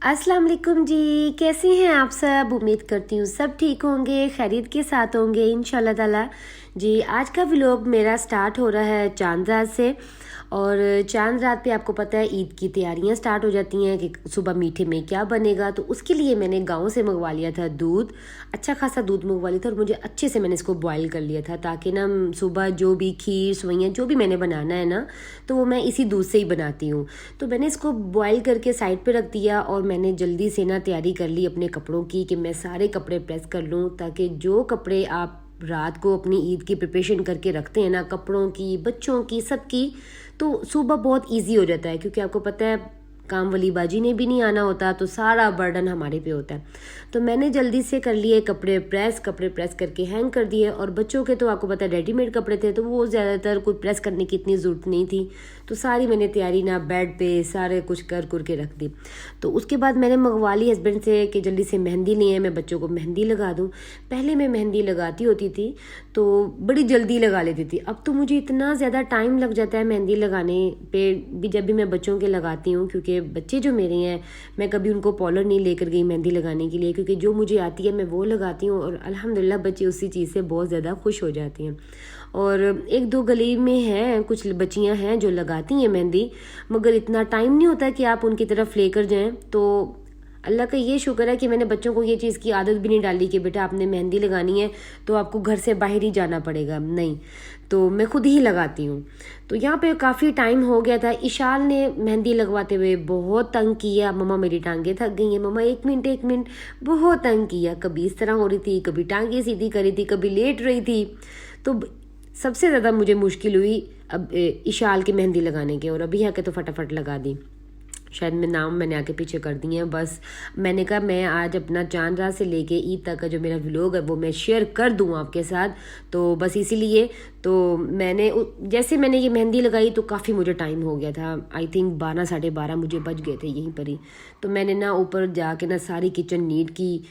अस्सलाम वालेकुम जी। कैसे हैं आप सब? उम्मीद करती हूँ सब ठीक होंगे, खैरियत के साथ होंगे इंशाल्लाह ताला। जी, आज का व्लॉग मेरा स्टार्ट हो रहा है चांद रात से। और चांद रात पे आपको पता है ईद की तैयारियां स्टार्ट हो जाती हैं कि सुबह मीठे में क्या बनेगा। तो उसके लिए मैंने गांव से मंगवा लिया था दूध, अच्छा खासा दूध मंगवा लिया था। और मुझे अच्छे से मैंने इसको बॉईल कर लिया था ताकि ना सुबह जो भी खीर सेवइयाँ जो भी मैंने बनाना है ना, तो वो मैं इसी दूध से ही बनाती हूँ। तो मैंने इसको बॉईल करके साइड पे रख दिया और मैंने जल्दी से ना तैयारी कर ली अपने कपड़ों की कि मैं सारे कपड़े प्रेस कर लूँ, ताकि जो कपड़े आप रात को अपनी ईद की प्रिपरेशन करके रखते हैं ना, कपड़ों की, बच्चों की, सबकी, तो सुबह बहुत इजी हो जाता है। क्योंकि आपको पता है काम वाली बाजी ने भी नहीं आना होता, तो सारा बर्डन हमारे पे होता है। तो मैंने जल्दी से कर लिए कपड़े प्रेस करके हैंग कर दिए। और बच्चों के तो आपको पता है रेडीमेड कपड़े थे, तो वो ज़्यादातर कोई प्रेस करने की इतनी ज़रूरत नहीं थी। तो सारी मैंने तैयारी ना बेड पे सारे कुछ कर के रख दी। तो उसके बाद मैंने मंगवा ली हस्बैंड से कि जल्दी से मेहंदी लिए, मैं बच्चों को मेहंदी लगा दूँ। पहले मैं मेहंदी लगाती होती थी तो बड़ी जल्दी लगा लेती थी, अब तो मुझे इतना ज़्यादा टाइम लग जाता है मेहंदी लगाने पे भी जब भी मैं बच्चों के लगाती हूँ। क्योंकि बच्चे जो मेरे हैं, मैं कभी उनको पॉलर नहीं लेकर गई मेहंदी लगाने के लिए, क्योंकि जो मुझे आती है मैं वो लगाती हूँ। और अल्हम्दुलिल्लाह बच्चे उसी चीज़ से बहुत ज़्यादा खुश हो जाती हैं। और एक दो गली में हैं कुछ बच्चियाँ हैं जो लगाती हैं मेहंदी, मगर इतना टाइम नहीं होता कि आप उनकी तरफ लेकर जाएं। तो अल्लाह का ये शुक्र है कि मैंने बच्चों को ये चीज़ की आदत भी नहीं डाली कि बेटा आपने मेहंदी लगानी है तो आपको घर से बाहर ही जाना पड़ेगा, नहीं, तो मैं खुद ही लगाती हूँ। तो यहाँ पे काफ़ी टाइम हो गया था। इशाल ने मेहंदी लगवाते हुए बहुत तंग किया, मम्मा मेरी टांगे थक गई हैं, मम्मा एक मिनट, बहुत तंग किया। कभी इस तरह हो रही थी, कभी टांगे सीधी करी थी, कभी लेट रही थी। तो सबसे ज़्यादा मुझे मुश्किल हुई अब इशाल की मेहंदी लगाने के। और अभी आके तो फटाफट लगा दी, शायद मैं नाम मैंने आगे पीछे कर दिए हैं। बस मैंने कहा मैं आज अपना चांद रात से लेके ईद तक का जो मेरा व्लॉग है वो मैं शेयर कर दूं आपके साथ। तो बस इसीलिए तो मैंने जैसे मैंने ये मेहंदी लगाई तो काफ़ी मुझे टाइम हो गया था, आई थिंक 12 साढ़े 12 मुझे बज गए थे यहीं पर ही। तो मैंने ना ऊपर जाके ना सारी किचन नीट की।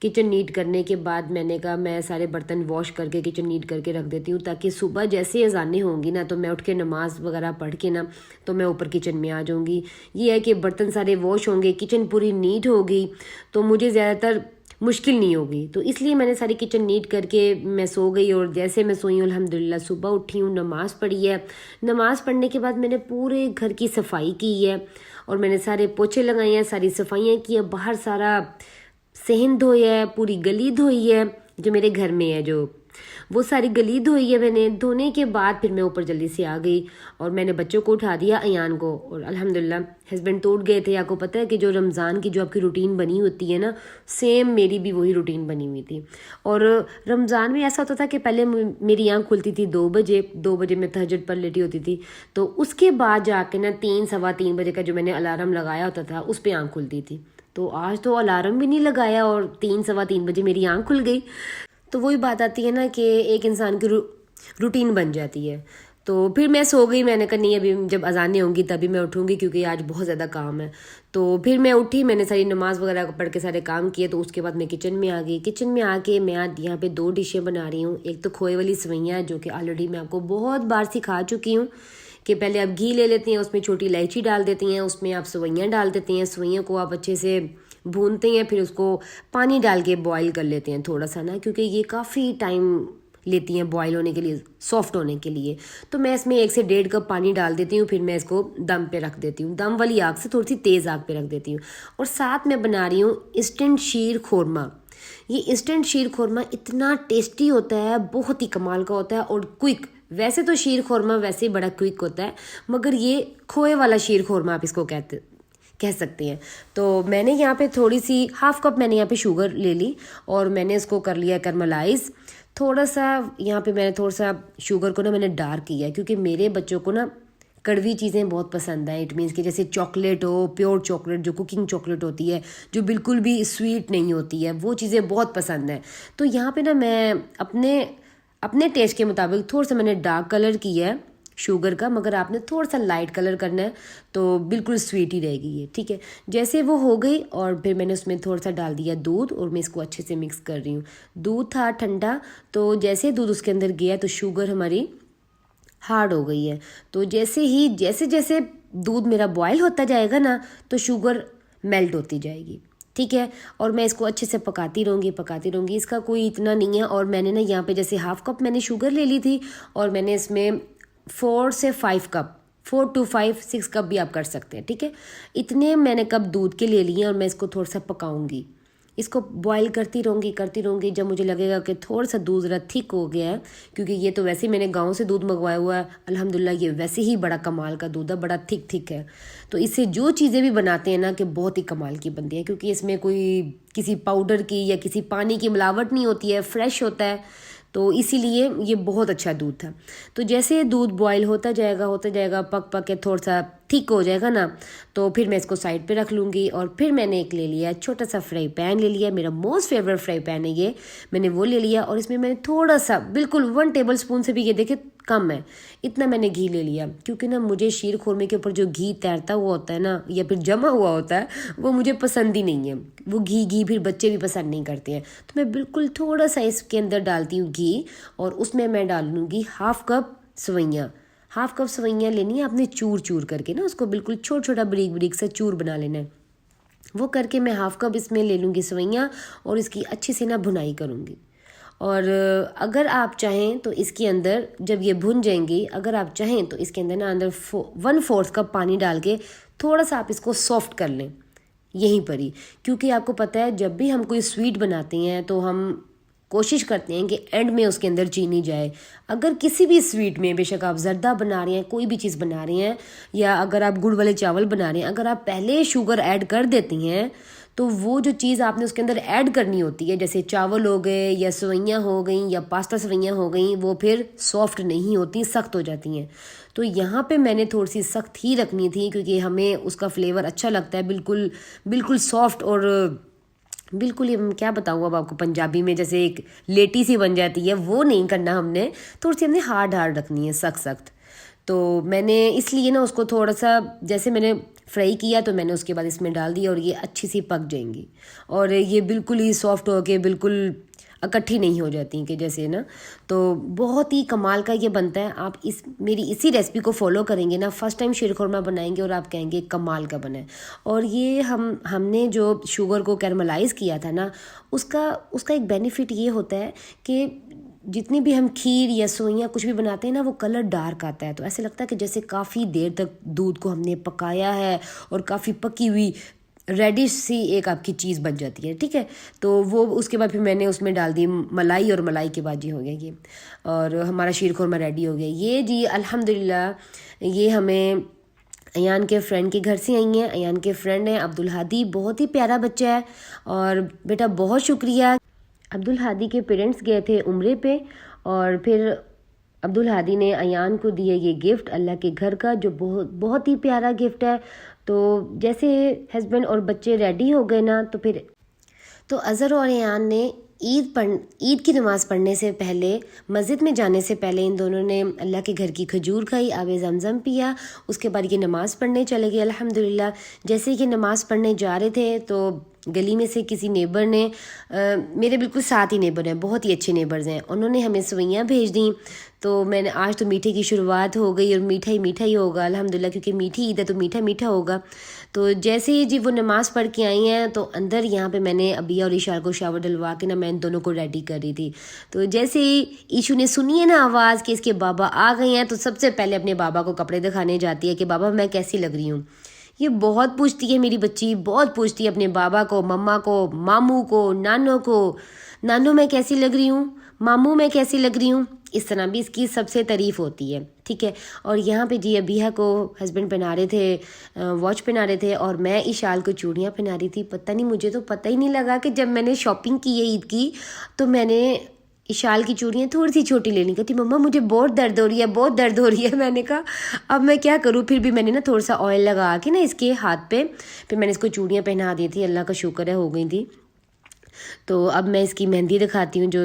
किचन नीट करने के बाद मैंने कहा मैं सारे बर्तन वॉश करके किचन नीट करके रख देती हूँ, ताकि सुबह जैसे अज़ानें होंगी ना तो मैं उठ के नमाज़ वगैरह पढ़ के ना तो मैं ऊपर किचन में आ जाऊँगी। ये है कि बर्तन सारे वॉश होंगे, किचन पूरी नीट होगी, तो मुझे ज़्यादातर मुश्किल नहीं होगी। तो इसलिए मैंने सारी किचन नीट करके मैं सो गई। और जैसे मैं सोई हूँ अल्हम्दुलिल्लाह सुबह उठी हूँ, नमाज़ पढ़ी है। नमाज़ पढ़ने के बाद मैंने पूरे घर की सफाई की है और मैंने सारे पोछे लगाए हैं, सारी सफाइयाँ की है, बाहर सारा सहन धोई है, पूरी गली धोई है जो मेरे घर में है, जो वो सारी गली धोई है मैंने। धोने के बाद फिर मैं ऊपर जल्दी से आ गई और मैंने बच्चों को उठा दिया, अयान को। और अल्हम्दुलिल्लाह हस्बैंड तो उठ गए थे। आपको पता है कि जो रमज़ान की जो आपकी रूटीन बनी होती है ना, सेम मेरी भी वही रूटीन बनी हुई थी। और रमज़ान में ऐसा होता था कि पहले मेरी आँख खुलती थी 2 बजे मैं तहज्जुद पढ़ लेटी होती थी। तो उसके बाद जाके ना 3 सवा 3 बजे का जो मैंने अलार्म लगाया होता था उस पर आँख खुलती थी। तो आज तो अलार्म भी नहीं लगाया और 3 सवा 3 बजे मेरी आँख खुल गई। तो वही बात आती है ना कि एक इंसान की रूटीन बन जाती है। तो फिर मैं सो गई, मैंने कहा नहीं अभी जब अजानें होंगी तभी मैं उठूँगी, क्योंकि आज बहुत ज़्यादा काम है। तो फिर मैं उठी, मैंने सारी नमाज़ वगैरह पढ़ के सारे काम किए। तो उसके बाद मैं किचन में आ गई। किचन में आके मैं आज यहाँ पे 2 डिशें बना रही हूँ। एक तो खोए वाली सेवइयाँ, जो कि ऑलरेडी मैं आपको बहुत बार सिखा चुकी हूँ कि पहले आप घी ले लेती हैं, उसमें छोटी इलायची डाल देती हैं, उसमें आप सेवइयाँ डाल देती हैं, सेवइयों को आप अच्छे से भूनते हैं, फिर उसको पानी डाल के बॉईल कर लेते हैं थोड़ा सा ना, क्योंकि ये काफ़ी टाइम लेती हैं बॉईल होने के लिए, सॉफ्ट होने के लिए। तो मैं इसमें 1 से 1.5 कप पानी डाल देती हूँ, फिर मैं इसको दम पे रख देती हूँ, दम वाली आग से थोड़ी सी तेज़ आग पे रख देती हूँ। और साथ में बना रही हूँ इंस्टेंट शीर खोरमा। ये इंस्टेंट शीर खोरमा इतना टेस्टी होता है, बहुत ही कमाल का होता है और क्विक। वैसे तो शीर खोरमा वैसे ही बड़ा क्विक होता है, मगर ये खोए वाला शीर खोरमा आप इसको कह सकते हैं। तो मैंने यहाँ पे थोड़ी सी 1/2 कप मैंने यहाँ पे शुगर ले ली और मैंने इसको कर लिया कैरमलाइज। थोड़ा सा यहाँ पे मैंने थोड़ा सा शुगर को ना मैंने डार्क किया, क्योंकि मेरे बच्चों को ना कड़वी चीज़ें बहुत पसंद है। इट मीन्स कि जैसे चॉकलेट हो, प्योर चॉकलेट जो कुकिंग चॉकलेट होती है, जो बिल्कुल भी स्वीट नहीं होती है, वो चीज़ें बहुत पसंद है। तो यहाँ पे ना मैं अपने टेस्ट के मुताबिक थोड़ा सा मैंने डार्क कलर किया है शुगर का, मगर आपने थोड़ा सा लाइट कलर करना है तो बिल्कुल स्वीट ही रहेगी ये, ठीक है। जैसे वो हो गई और फिर मैंने उसमें थोड़ा सा डाल दिया दूध और मैं इसको अच्छे से मिक्स कर रही हूँ। दूध था ठंडा, तो जैसे दूध उसके अंदर गया तो शुगर हमारी हार्ड हो गई है। तो जैसे जैसे दूध मेरा बॉयल होता जाएगा ना तो शुगर मेल्ट होती जाएगी, ठीक है। और मैं इसको अच्छे से पकाती रहूँगी। इसका कोई इतना नहीं है। और मैंने ना यहाँ पे जैसे 1/2 कप मैंने शुगर ले ली थी और मैंने इसमें 4 से 5 कप, 4 to 5, 6 कप भी आप कर सकते हैं, ठीक है। इतने मैंने कप दूध के ले लिए और मैं इसको थोड़ा सा पकाऊंगी। इसको बॉईल करती रहूँगी जब मुझे लगेगा कि थोड़ा सा दूध ज़रा थिक हो गया है, क्योंकि ये तो वैसे ही मैंने गांव से दूध मंगवाया हुआ है, अल्हम्दुलिल्लाह ये वैसे ही बड़ा कमाल का दूध है, बड़ा थिक है। तो इससे जो चीज़ें भी बनाते हैं ना कि बहुत ही कमाल की बनती है, क्योंकि इसमें कोई किसी पाउडर की या किसी पानी की मिलावट नहीं होती है, फ्रेश होता है, तो इसीलिए ये बहुत अच्छा दूध था। तो जैसे दूध बॉईल होता जाएगा, पक के थोड़ा सा थिक हो जाएगा ना, तो फिर मैं इसको साइड पे रख लूँगी। और फिर मैंने एक ले लिया छोटा सा फ्राई पैन ले लिया, मेरा मोस्ट फेवरेट फ्राई पैन है ये, मैंने वो ले लिया। और इसमें मैंने थोड़ा सा, बिल्कुल 1 टेबल स्पून से भी, ये देखे कम है, इतना मैंने घी ले लिया, क्योंकि ना मुझे शीर खुरमे के ऊपर जो घी तैरता हुआ होता है ना, या फिर जमा हुआ होता है, वो मुझे पसंद ही नहीं है। वो घी फिर बच्चे भी पसंद नहीं करते हैं। तो मैं बिल्कुल थोड़ा सा इसके अंदर डालती हूँ घी, और उसमें मैं डालूँगी 1/2 कप सवैयाँ। 1/2 कप सवैयाँ लेनी है आपने, चूर करके ना उसको बिल्कुल छोटा बारीक सा चूर बना लेना है। वो करके मैं 1/2 कप इसमें ले लूँगी सवैयाँ, और इसकी अच्छी से ना भुनाई करूँगी। और अगर आप चाहें तो इसके अंदर जब ये भुन जाएंगी, अगर आप चाहें तो इसके अंदर ना अंदर 1/4 कप पानी डाल के थोड़ा सा आप इसको सॉफ्ट कर लें यहीं पर ही। क्योंकि आपको पता है जब भी हम कोई स्वीट बनाते हैं तो हम कोशिश करते हैं कि एंड में उसके अंदर चीनी जाए। अगर किसी भी स्वीट में, बेशक आप जर्दा बना रहे हैं, कोई भी चीज़ बना रहे हैं, या अगर आप गुड़ वाले चावल बना रहे हैं, अगर आप पहले शुगर ऐड कर देती हैं तो वो जो चीज़ आपने उसके अंदर ऐड करनी होती है, जैसे चावल हो गए या सवैयाँ हो गई या पास्ता सवैयाँ हो गई, वो फिर सॉफ्ट नहीं होती, सख्त हो जाती हैं। तो यहाँ पे मैंने थोड़ी सी सख्त ही रखनी थी, क्योंकि हमें उसका फ्लेवर अच्छा लगता है, बिल्कुल सॉफ्ट। और बिल्कुल ये क्या बताऊँ अब आपको, पंजाबी में जैसे एक लेटी सी बन जाती है, वो नहीं करना हमने, थोड़ी सी हमने हार्ड रखनी है, सख्त। तो मैंने इसलिए ना उसको थोड़ा सा, जैसे मैंने फ्राई किया तो मैंने उसके बाद इसमें डाल दिया, और ये अच्छी सी पक जाएंगी, और ये बिल्कुल ही सॉफ्ट हो के बिल्कुल इकट्ठी नहीं हो जाती कि जैसे ना। तो बहुत ही कमाल का ये बनता है। आप मेरी इसी रेसिपी को फॉलो करेंगे ना, फर्स्ट टाइम शीर खुरमा बनाएंगे और आप कहेंगे कमाल का बना है। और ये हमने जो शुगर को कैरमलाइज़ किया था ना, उसका एक बेनिफिट ये होता है कि जितनी भी हम खीर या सोइयाँ कुछ भी बनाते हैं ना, वो कलर डार्क आता है, तो ऐसे लगता है कि जैसे काफ़ी देर तक दूध को हमने पकाया है और काफ़ी पकी हुई रेडिश सी एक आपकी चीज़ बन जाती है, ठीक है। तो वो उसके बाद फिर मैंने उसमें डाल दी मलाई, और मलाई के बाद ये हो गया ये, और हमारा शीर खुरमा रेडी हो गया ये जी, अल्हम्दुलिल्लाह। ये हमें अयान के फ्रेंड के घर से आई हैं। अयान के फ्रेंड हैं अब्दुल हादी, बहुत ही प्यारा बच्चा है। और बेटा बहुत शुक्रिया। अब्दुल हादी के पेरेंट्स गए थे उम्रे पे, और फिर अब्दुल हादी ने अयान को दिया ये गिफ्ट अल्लाह के घर का, जो बहुत ही प्यारा गिफ्ट है। तो जैसे हस्बैंड और बच्चे रेडी हो गए ना, तो फिर तो अज़हर और अयान ने ईद की नमाज़ पढ़ने से पहले, मस्जिद में जाने से पहले, इन दोनों ने अल्लाह के घर की खजूर खाई, आबे ज़मज़म पिया। उसके बाद ये नमाज़ पढ़ने चले गए अल्हम्दुलिल्लाह। जैसे कि नमाज़ पढ़ने जा रहे थे तो गली में से किसी नेबर ने, मेरे बिल्कुल साथ ही नेबर हैं, बहुत ही अच्छे नेबर्स हैं, उन्होंने हमें सवैयाँ भेज दी। तो मैंने आज तो मीठे की शुरुआत हो गई, और मीठा ही होगा अल्हम्दुलिल्लाह, क्योंकि मीठी ईद है तो मीठा होगा। तो जैसे ही जी वो नमाज़ पढ़ के आई हैं, तो अंदर यहाँ पे मैंने अबिया और ईशाल को शावर डलवा के ना, मैं इन दोनों को रेडी कर रही थी। तो जैसे ही ईशू ने सुनी है ना आवाज़ कि इसके बाबा आ गए हैं, तो सबसे पहले अपने बाबा को कपड़े दिखाने जाती है कि बाबा मैं कैसी लग रही हूँ। ये बहुत पूछती है मेरी बच्ची, बहुत पूछती है अपने बाबा को, मम्मा को, मामू को, नानों को, नानू मैं कैसी लग रही हूँ, मामू मैं कैसी लग रही हूँ। इस तरह भी इसकी सबसे तारीफ़ होती है, ठीक है। और यहाँ पे जी अबिया को हस्बैंड पहना रहे थे, वॉच पहना रहे थे, और मैं इशाल को चूड़ियाँ पहना रही थी। पता नहीं, मुझे तो पता ही नहीं लगा कि जब मैंने शॉपिंग की है ईद की, तो मैंने इशाल की चूड़ियाँ थोड़ी सी छोटी लेनी, कहती मम्मा मुझे बहुत दर्द हो रही है। मैंने कहा अब मैं क्या करूँ, फिर भी मैंने ना थोड़ा सा ऑयल लगा के ना इसके हाथ पे, फिर मैंने इसको चूड़ियाँ पहना दी थी। अल्लाह का शुक्र है हो गई थी। तो अब मैं इसकी मेहंदी दिखाती हूँ, जो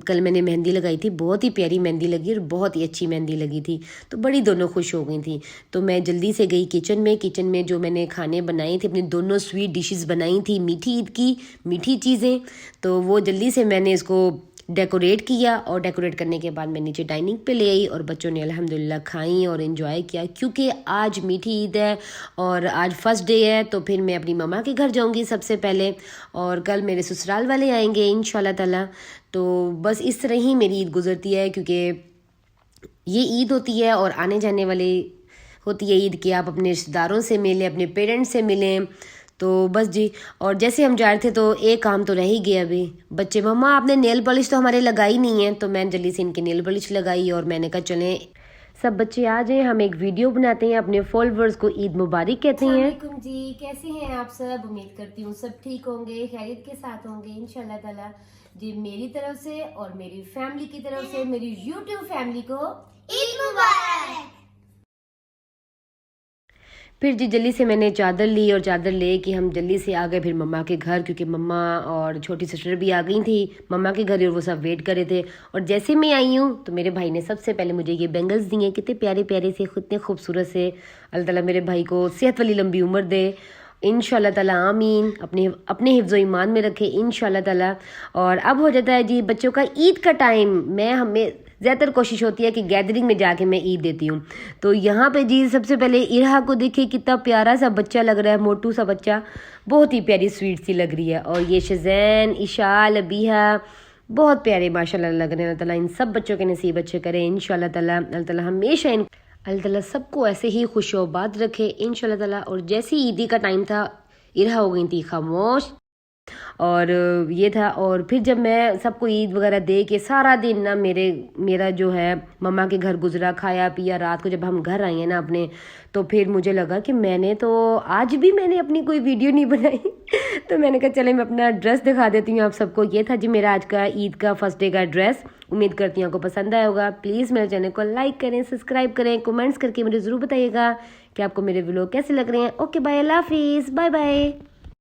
कल मैंने मेहंदी लगाई थी, बहुत ही प्यारी मेहंदी लगी और बहुत ही अच्छी मेहंदी लगी थी। तो बड़ी दोनों खुश हो गई थी। तो मैं जल्दी से गई किचन में जो मैंने खाने बनाए थे, अपनी दोनों स्वीट डिशेस बनाई थी, मीठी ईद की मीठी चीज़ें, तो वो जल्दी से मैंने इसको डेकोरेट किया और डेकोरेट करने के बाद मैं नीचे डाइनिंग पे ले आई और बच्चों ने अल्हम्दुलिल्लाह खाई और इन्जॉय किया, क्योंकि आज मीठी ईद है और आज फर्स्ट डे है। तो फिर मैं अपनी मम्मा के घर जाऊंगी सबसे पहले और कल मेरे ससुराल वाले आएंगे इंशाल्लाह ताला। तो बस इस तरह ही मेरी ईद गुजरती है, क्योंकि ये ईद होती है और आने जाने वाली होती है ईद कि आप अपने रिश्तेदारों से मिलें, अपने पेरेंट्स से मिलें। तो बस जी, और जैसे हम जा रहे थे तो एक काम तो रह ही गया अभी। बच्चे मम्मा आपने नेल पॉलिश तो हमारे लगाई नहीं है, तो मैंने जल्दी से इनकी नेल पॉलिश लगाई और मैंने कहा चलें सब बच्चे आ जाएं, हम एक वीडियो बनाते हैं, अपने फॉलोअर्स को ईद मुबारक कहते हैं। अस्सलाम जी, कैसे हैं आप सब? उम्मीद करती हूँ सब ठीक होंगे, खैरियत के साथ होंगे इंशाल्लाह ताला। जी मेरी तरफ से और मेरी फैमिली की तरफ से, मेरी यूट्यूब फैमिली को ईद मुबारक। फिर जी जल्दी से मैंने चादर ली और चादर ले कि हम जल्दी से आ गए फिर मम्मा के घर, क्योंकि मम्मा और छोटी सिस्टर भी आ गई थी मम्मा के घर और वो सब वेट कर रहे थे। और जैसे मैं आई हूँ तो मेरे भाई ने सबसे पहले मुझे ये बैंगल्स दिए, कितने प्यारे प्यारे से, कितने खूबसूरत से। अल्लाह ताला मेरे भाई को सेहत वाली लंबी उम्र दे इंशाल्लाह ताला, आमीन। अपने हिफ्ज़ो ईमान में रखे इंशाल्लाह ताला। और अब हो जाता है जी बच्चों का ईद का टाइम। हमें ज़्यादातर कोशिश होती है कि गैदरिंग में जाके मैं ईद देती हूँ। तो यहाँ पे जी सबसे पहले इरहा को देखिए कितना प्यारा सा बच्चा लग रहा है, मोटू सा बच्चा, बहुत ही प्यारी स्वीट सी लग रही है। और ये शज़ैन, इशाल, अबीहा बहुत प्यारे माशाल्लाह लग रहे हैं। अल्लाह ताला इन सब बच्चों के नसीब अच्छे करें इंशाल्लाह ताला। अल्लाह ताला हमेशा अल्लाह ताला सबको ऐसे ही खुशोबाद रखे इंशाल्लाह ताला। और जैसे ईदी का टाइम था इरहा हो गई थी खामोश और ये था। और फिर जब मैं सबको ईद वगैरह दे के सारा दिन ना मेरा जो है मम्मा के घर गुजरा, खाया पिया। रात को जब हम घर आए हैं ना अपने, तो फिर मुझे लगा कि मैंने अपनी कोई वीडियो नहीं बनाई तो मैंने कहा चले मैं अपना ड्रेस दिखा देती हूँ आप सबको। ये था जी मेरा आज का ईद का फर्स्ट डे का ड्रेस। उम्मीद करती हूँ आपको पसंद आया होगा। प्लीज़ मेरे चैनल को लाइक करें, सब्सक्राइब करें, कमेंट्स करके मुझे ज़रूर बताइएगा कि आपको मेरे व्लॉग कैसे लग रहे हैं। ओके बाय, अल्लाह हाफिज़, बाय बाय।